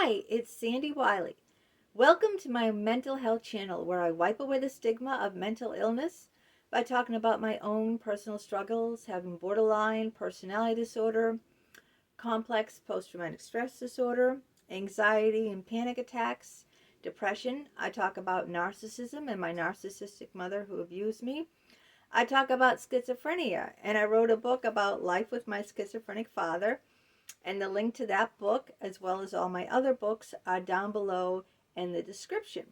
Hi, it's Sandy Wyllie. Welcome to my mental health channel where I wipe away the stigma of mental illness by talking about my own personal struggles, having borderline personality disorder, complex post-traumatic stress disorder, anxiety and panic attacks, depression. I talk about narcissism and my narcissistic mother who abused me. I talk about schizophrenia, and I wrote a book about life with my schizophrenic father, and the link to that book, as well as all my other books, are down below in the description.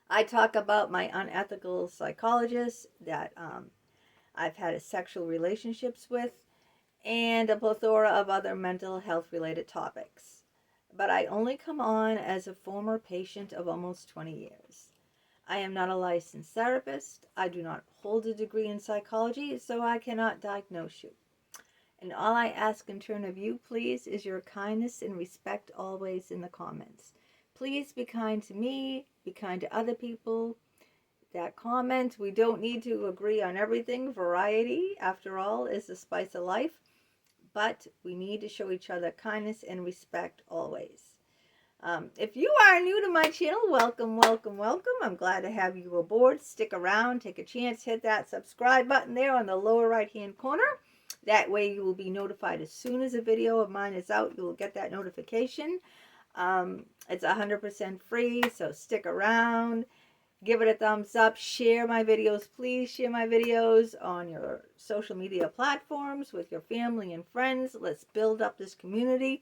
I talk about my unethical psychologist that I've had sexual relationships with, and a plethora of other mental health related topics. But I only come on as a former patient of almost 20 years. I am not a licensed therapist. I do not hold a degree in psychology, so I cannot diagnose you. And all I ask in turn of you, please, is your kindness and respect always in the comments. Please be kind to me, be kind to other people that comment. We don't need to agree on everything. Variety, after all, is the spice of life. But we need to show each other kindness and respect always. If you are new to my channel, welcome, welcome, welcome. I'm glad to have you aboard. Stick around, take a chance, hit that subscribe button there on the lower right-hand corner. That way you will be notified as soon as a video of mine is out. You will get that notification. It's 100% free, so stick around. Give it a thumbs up. Share my videos. Please share my videos on your social media platforms with your family and friends. Let's build up this community.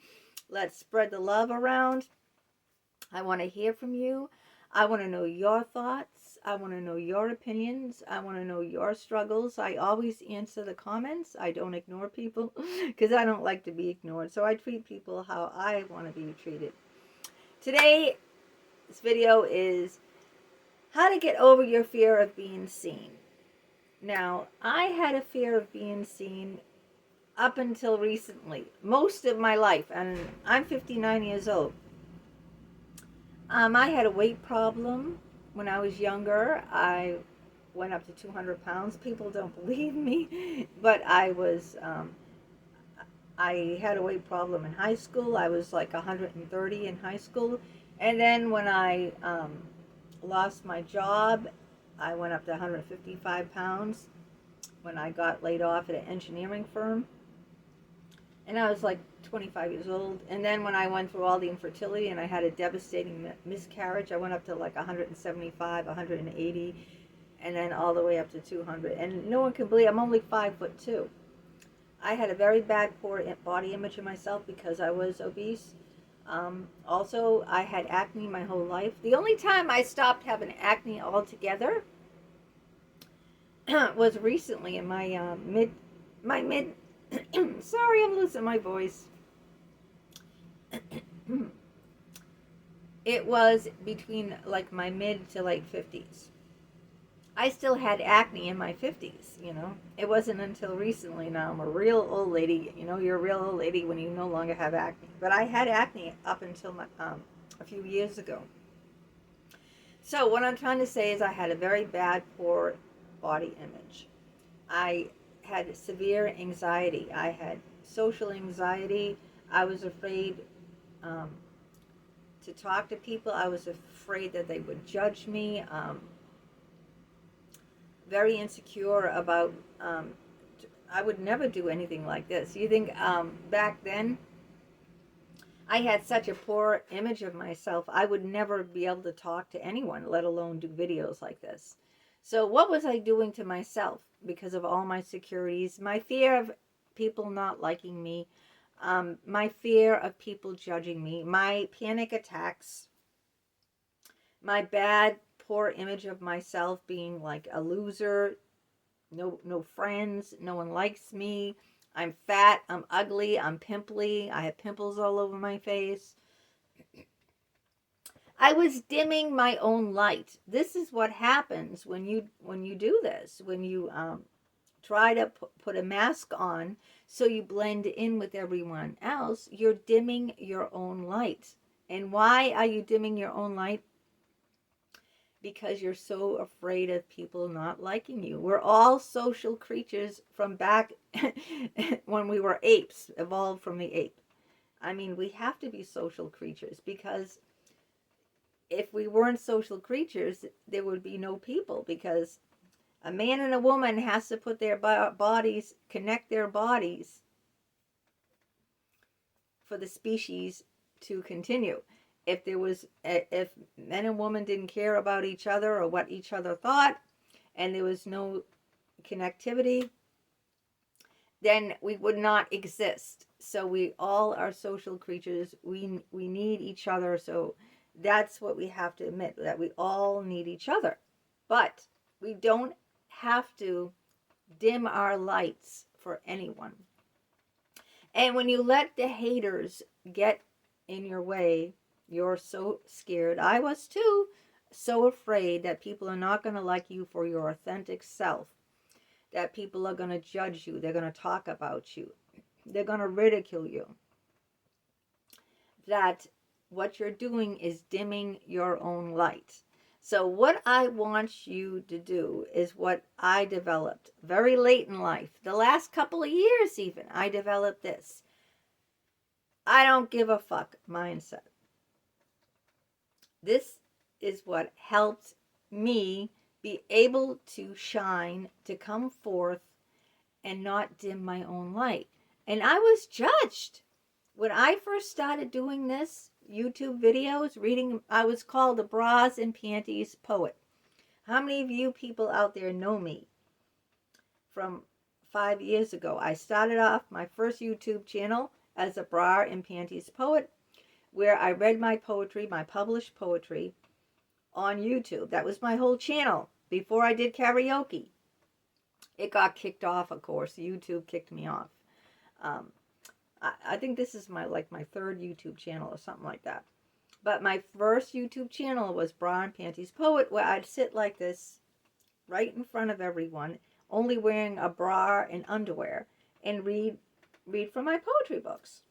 Let's spread the love around. I want to hear from you. I want to know your thoughts. I want to know your opinions. I want to know your struggles. I always answer the comments. I don't ignore people because I don't like to be ignored. So I treat people how I want to be treated. Today, this video is how to get over your fear of being seen. Now, I had a fear of being seen up until recently, most of my life, and I'm 59 years old. I had a weight problem when I was younger. I went up to 200 pounds. People don't believe me, but I had a weight problem in high school. I was like 130 in high school. And then when I lost my job, I went up to 155 pounds when I got laid off at an engineering firm. And I was like 25 years old. And then when I went through all the infertility and I had a devastating miscarriage, I went up to like 175, 180, and then all the way up to 200. And no one can believe I'm only 5'2". I had a very bad, poor body image of myself because I was obese. Also, I had acne my whole life. The only time I stopped having acne altogether was recently in my mid sorry, I'm losing my voice. It was between like my mid to late 50s. I still had acne in my 50s, you know. It wasn't until recently now I'm a real old lady. You know, you're a real old lady when you no longer have acne. But I had acne up until a few years ago. So what I'm trying to say is I had a very bad, poor body image. I had severe anxiety. I had social anxiety. I was afraid to talk to people. I was afraid that they would judge me. Very insecure about, I would never do anything like this. You think back then, I had such a poor image of myself, I would never be able to talk to anyone, let alone do videos like this. So what was I doing to myself because of all my insecurities, my fear of people not liking me, my fear of people judging me, my panic attacks, my bad, poor image of myself being like a loser, no friends, no one likes me, I'm fat, I'm ugly, I'm pimply, I have pimples all over my face. I was dimming my own light. This is what happens when you do this. When you try to put a mask on so you blend in with everyone else, you're dimming your own light. And why are you dimming your own light? Because you're so afraid of people not liking you. We're all social creatures from back when we were apes, evolved from the ape. I mean, we have to be social creatures, because if we weren't social creatures, there would be no people, because a man and a woman has to put their bodies, connect their bodies for the species to continue. If men and women didn't care about each other or what each other thought, and there was no connectivity, then we would not exist. So we all are social creatures. We need each other. So that's what we have to admit, that we all need each other. But we don't have to dim our lights for anyone. And when you let the haters get in your way, you're so scared. I was too, so afraid that people are not going to like you for your authentic self, that people are going to judge you, they're going to talk about you, they're going to ridicule you, that what you're doing is dimming your own light. So what I want you to do is what I developed very late in life. The last couple of years even, I developed this. I don't give a fuck mindset. This is what helped me be able to shine, to come forth, and not dim my own light. And I was judged. When I first started doing this, YouTube videos, reading, I was called the bras and panties poet. How many of you people out there know me from 5 years ago? I started off my first YouTube channel as a bra and panties poet, where I read my poetry, my published poetry, on YouTube. That was my whole channel before I did karaoke. It got kicked off, of course. YouTube kicked me off. I think this is my third YouTube channel or something like that. But my first YouTube channel was Bra and Panties Poet, where I'd sit like this right in front of everyone, only wearing a bra and underwear, and read from my poetry books.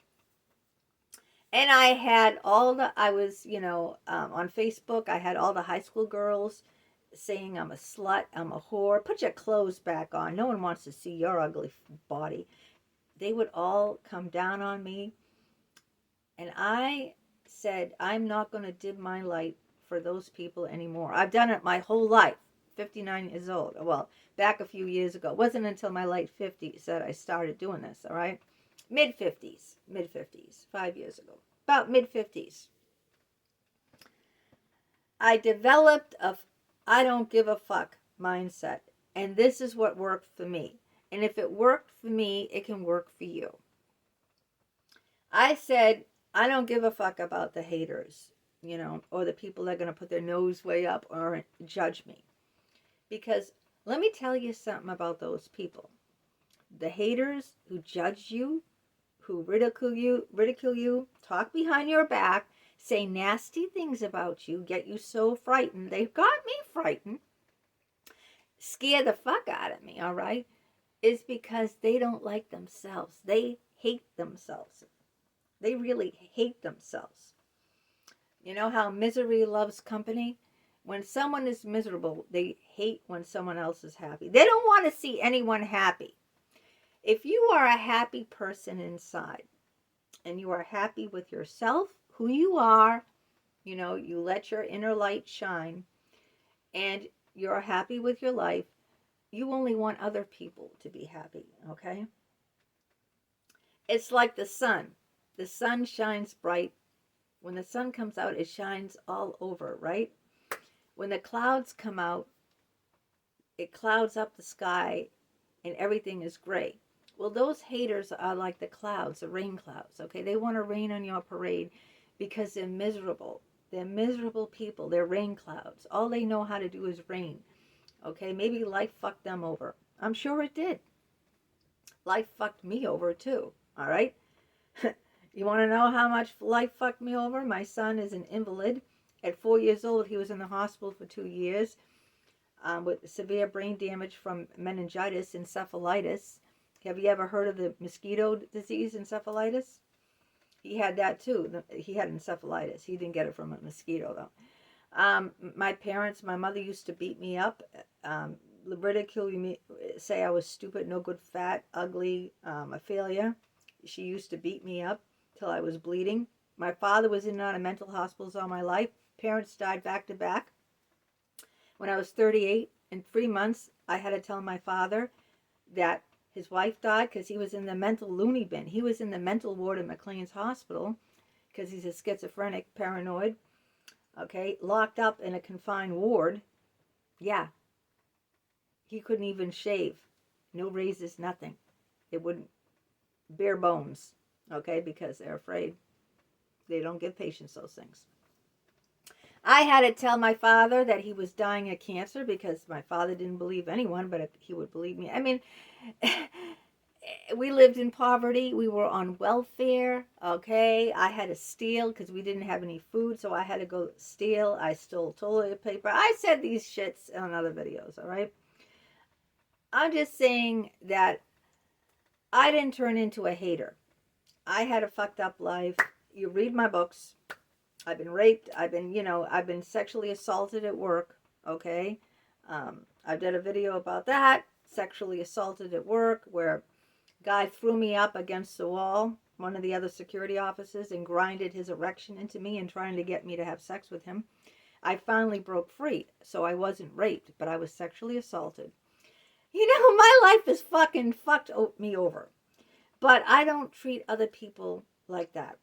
And I had on Facebook, I had all the high school girls saying I'm a slut, I'm a whore, put your clothes back on, no one wants to see your ugly body. They would all come down on me. And I said, I'm not going to dim my light for those people anymore. I've done it my whole life, 59 years old. Well, back a few years ago. It wasn't until my late 50s that I started doing this, all right? Mid-50s, 5 years ago. About mid-50s. I developed a I don't give a fuck mindset. And this is what worked for me. And if it worked for me, it can work for you. I said, I don't give a fuck about the haters, or the people that are going to put their nose way up or judge me. Because let me tell you something about those people. The haters who judge you, who ridicule you, talk behind your back, say nasty things about you, get you so frightened. They've got me frightened. Scare the fuck out of me, all right? Is because they don't like themselves. They hate themselves. They really hate themselves. You know how misery loves company? When someone is miserable, they hate when someone else is happy. They don't want to see anyone happy. If you are a happy person inside, and you are happy with yourself, who you are, you let your inner light shine, and you're happy with your life, you only want other people to be happy, okay? It's like the sun. The sun shines bright. When the sun comes out, it shines all over, right? When the clouds come out, it clouds up the sky and everything is gray. Well, those haters are like the clouds, the rain clouds, okay? They want to rain on your parade because they're miserable. They're miserable people. They're rain clouds. All they know how to do is rain, okay? Maybe life fucked them over. I'm sure it did. Life fucked me over too, all right? You want to know how much life fucked me over? My son is an invalid. At 4 years old, he was in the hospital for 2 years with severe brain damage from meningitis, encephalitis. Have you ever heard of the mosquito disease, encephalitis? He had that too. He had encephalitis. He didn't get it from a mosquito, though. My mother used to beat me up, ridicule me, say I was stupid, no good, fat, ugly, a failure. She used to beat me up. till I was bleeding. My father was in and out of mental hospitals all my life. Parents died back to back. When I was 38, in 3 months, I had to tell my father that his wife died because he was in the mental loony bin. He was in the mental ward at McLean's Hospital because he's a schizophrenic, paranoid, okay, locked up in a confined ward. Yeah, he couldn't even shave. No razors, nothing. It wouldn't, bare bones, okay, because they're afraid. They don't give patients those things. I had to tell my father that he was dying of cancer because my father didn't believe anyone, but he would believe me. I mean, we lived in poverty. We were on welfare, okay? I had to steal because we didn't have any food, so I had to go steal. I stole toilet paper. I said these shits on other videos, all right? I'm just saying that I didn't turn into a hater. I had a fucked up life. You read my books. I've been raped. I've been sexually assaulted at work, okay? I did a video about that, sexually assaulted at work, where guy threw me up against the wall, one of the other security officers, and grinded his erection into me and trying to get me to have sex with him. I finally broke free, so I wasn't raped, but I was sexually assaulted. My life is fucking fucked me over. But I don't treat other people like that.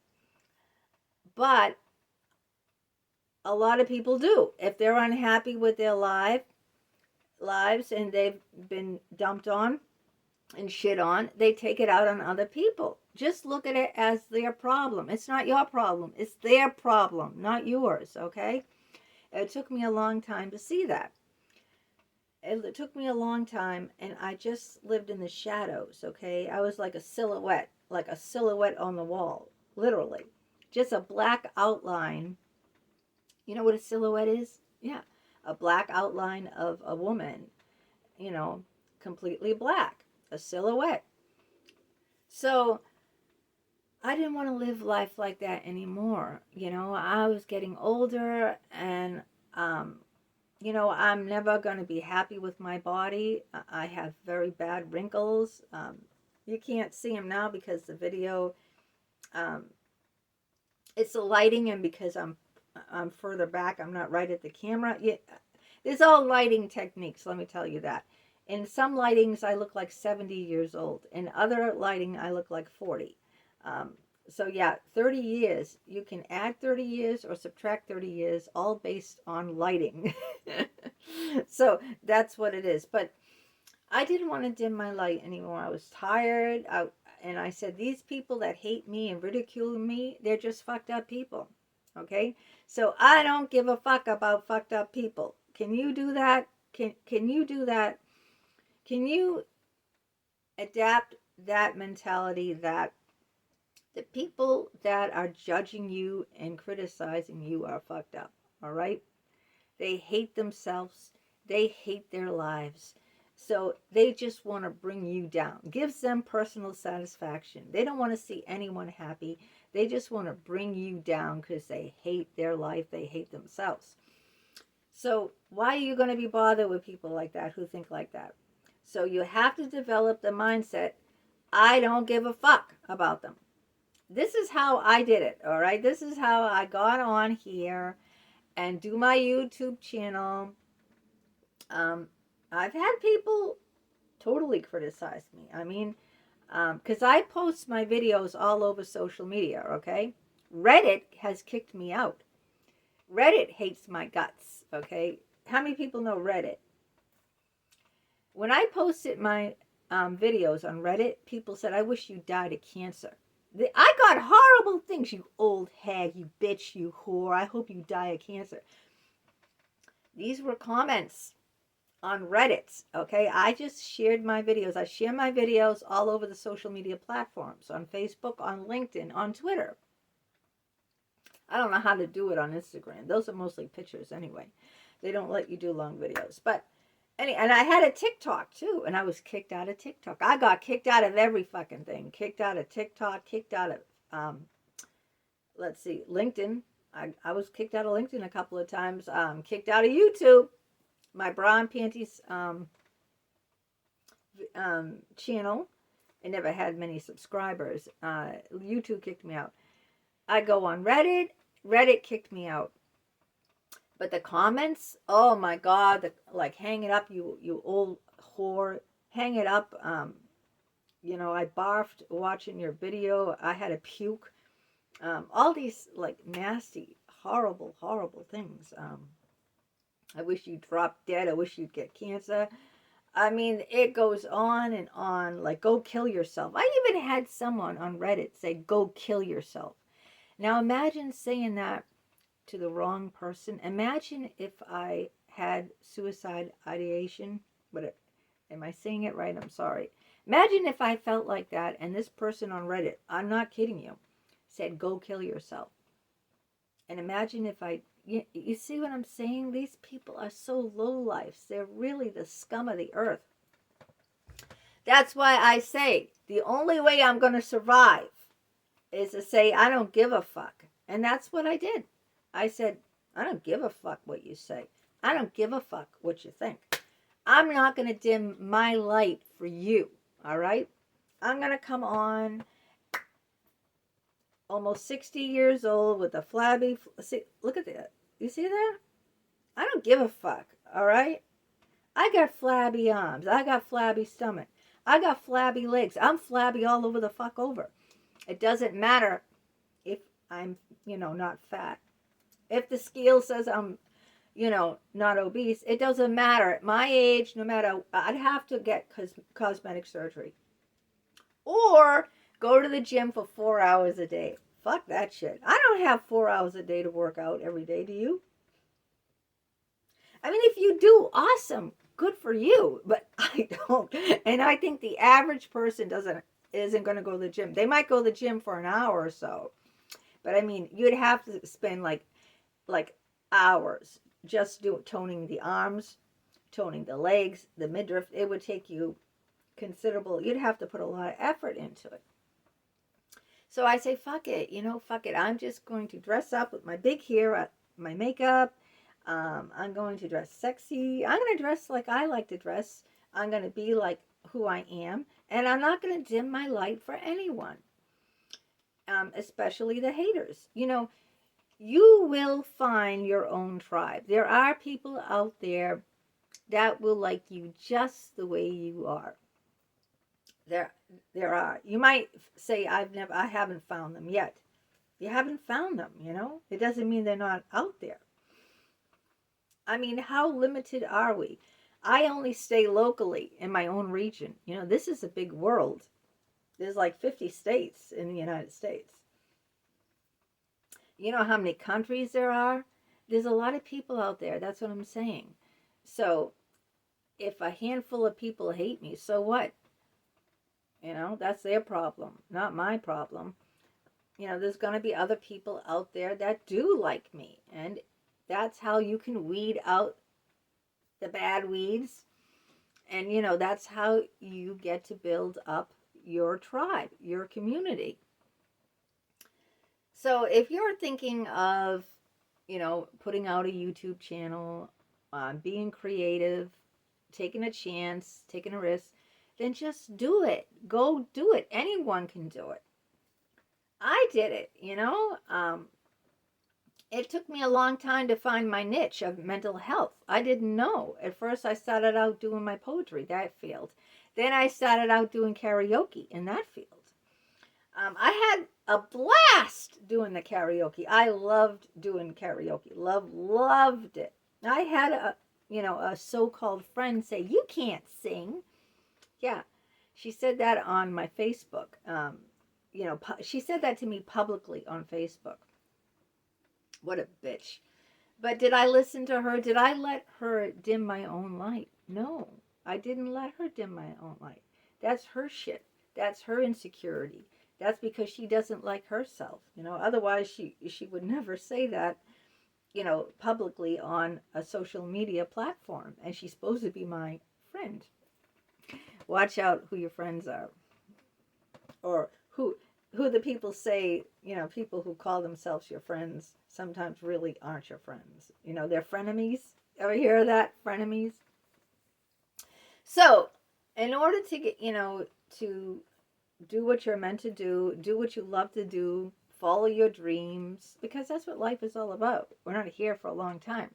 But a lot of people do. If they're unhappy with their lives and they've been dumped on and shit on, they take it out on other people. Just look at it as their problem. It's not your problem. It's their problem, not yours, okay? It took me a long time to see that. It took me a long time, and I just lived in the shadows, okay? I was like a silhouette on the wall, literally. Just a black outline. You know what a silhouette is? Yeah, a black outline of a woman, completely black, a silhouette. So I didn't want to live life like that anymore. I was getting older, and I'm never going to be happy with my body. I have very bad wrinkles. You can't see them now because the video, it's the lighting, and because I'm further back, I'm not right at the camera. There's all lighting techniques, let me tell you that. In some lightings, I look like 70 years old. In other lighting, I look like 40. So yeah, 30 years. You can add 30 years or subtract 30 years, all based on lighting. So that's what it is. But I didn't want to dim my light anymore. I was tired. And I said, these people that hate me and ridicule me, they're just fucked up people. Okay? So I don't give a fuck about fucked up people. Can you do that? Can you do that? Can you adapt that mentality that the people that are judging you and criticizing you are fucked up, all right? They hate themselves. They hate their lives. So they just want to bring you down. Gives them personal satisfaction. They don't want to see anyone happy. They just want to bring you down because they hate their life. They hate themselves. So why are you going to be bothered with people like that who think like that? So you have to develop the mindset, I don't give a fuck about them. This is how I did it, all right? This is how I got on here and do my YouTube channel. I've had people totally criticize me. I mean, because I post my videos all over social media, okay? Reddit has kicked me out. Reddit hates my guts, okay? How many people know Reddit? When I posted my videos on Reddit, people said, I wish you died of cancer. I got horrible things, you old hag, you bitch, you whore. I hope you die of cancer. These were comments on Reddit, okay? I just shared my videos. I share my videos all over the social media platforms, on Facebook, on LinkedIn, on Twitter. I don't know how to do it on Instagram. Those are mostly pictures anyway. They don't let you do long videos. But and I had a TikTok too, and I was kicked out of TikTok. I got kicked out of every fucking thing. Kicked out of TikTok, kicked out of, LinkedIn. I was kicked out of LinkedIn a couple of times. Kicked out of YouTube. My bra and panties channel. I never had many subscribers. YouTube kicked me out. I go on Reddit. Reddit kicked me out. But the comments, oh my God, like hang it up, you old whore, hang it up. I barfed watching your video. I had a puke. All these like nasty, horrible, horrible things. I wish you'd drop dead. I wish you'd get cancer. I mean, it goes on and on. Like, go kill yourself. I even had someone on Reddit say, go kill yourself. Now imagine saying that to the wrong person. Imagine if I had suicide ideation. But am I saying it right? I'm sorry. Imagine if I felt like that and this person on Reddit, I'm not kidding you, said, go kill yourself. And imagine if you see what I'm saying? These people are so low lives. They're really the scum of the earth. That's why I say the only way I'm going to survive is to say, I don't give a fuck. And that's what I did. I said, I don't give a fuck what you say. I don't give a fuck what you think. I'm not going to dim my light for you. All right? I'm going to come on almost 60 years old with a flabby, see, look at that. You see that? I don't give a fuck, all right? I got flabby arms. I got flabby stomach. I got flabby legs. I'm flabby all over the fuck over. It doesn't matter if I'm, not fat. If the scale says I'm, not obese, it doesn't matter. At my age, no matter, I'd have to get cosmetic surgery. Or go to the gym for 4 hours a day. Fuck that shit. I don't have 4 hours a day to work out every day, do you? I mean, if you do, awesome. Good for you. But I don't. And I think the average person isn't going to go to the gym. They might go to the gym for an hour or so. But I mean, you'd have to spend like hours just toning the arms, toning the legs, the midriff. It would take you considerable. You'd have to put a lot of effort into it. So I say, fuck it, fuck it. I'm just going to dress up with my big hair, my makeup. I'm going to dress sexy. I'm going to dress like I like to dress. I'm going to be like who I am. And I'm not going to dim my light for anyone, especially the haters. You will find your own tribe. There are people out there that will like you just the way you are. There are. You might say, I haven't found them yet. You haven't found them, It doesn't mean they're not out there. I mean, how limited are we? I only stay locally in my own region. This is a big world. There's like 50 states in the United States. You know how many countries there are? There's a lot of people out there. That's what I'm saying. So, if a handful of people hate me, so what? That's their problem, not my problem. There's going to be other people out there that do like me. And that's how you can weed out the bad weeds. And, that's how you get to build up your tribe, your community. So if you're thinking of, putting out a YouTube channel, being creative, taking a chance, taking a risk, then just do it. Go do it. Anyone can do it. I did it, It took me a long time to find my niche of mental health. I didn't know. At first, I started out doing my poetry. That failed. Then I started out doing karaoke, and that failed. I had a blast doing the karaoke. I loved doing karaoke. Loved it. I had a so-called friend say, "You can't sing." Yeah, she said that on my Facebook. She said that to me publicly on Facebook. What a bitch. But did I listen to her? Did I let her dim my own light? No, I didn't let her dim my own light. That's her shit. That's her insecurity. That's because she doesn't like herself. Otherwise she would never say that, publicly on a social media platform. And she's supposed to be my friend. Watch out who your friends are. Or who the people say, people who call themselves your friends sometimes really aren't your friends. They're frenemies. Ever hear of that? Frenemies? So, in order to get, to do what you're meant to do what you love to do, follow your dreams, because that's what life is all about. We're not here for a long time.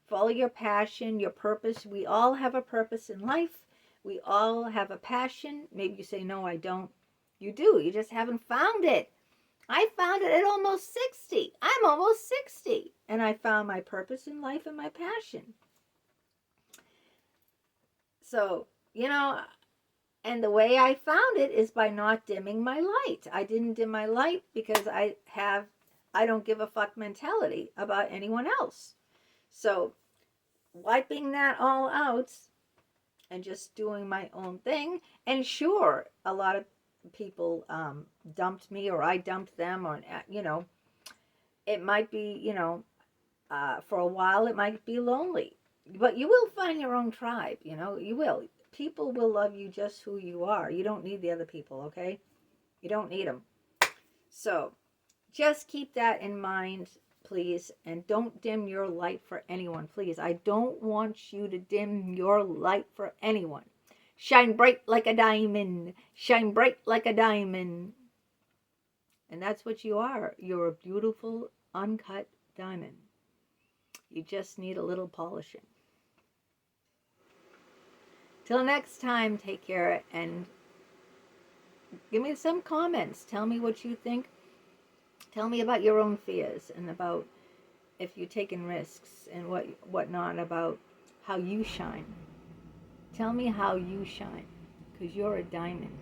Follow your passion, your purpose. We all have a purpose in life. We all have a passion. Maybe you say, no, I don't. You do. You just haven't found it. I found it at almost 60. I'm almost 60. And I found my purpose in life and my passion. So, and the way I found it is by not dimming my light. I didn't dim my light because I don't give a fuck mentality about anyone else. So, wiping that all out and just doing my own thing. And sure, a lot of people dumped me, or I dumped them, or, it might be, for a while it might be lonely. But you will find your own tribe, you will. People will love you just who you are. You don't need the other people, okay? You don't need them. So just keep that in mind, please. And don't dim your light for anyone, please. I don't want you to dim your light for anyone. Shine bright like a diamond. Shine bright like a diamond. And that's what you are. You're a beautiful, uncut diamond. You just need a little polishing. Till next time, take care and give me some comments. Tell me what you think. Tell me about your own fears and about if you're taking risks and whatnot, about how you shine. Tell me how you shine, because you're a diamond.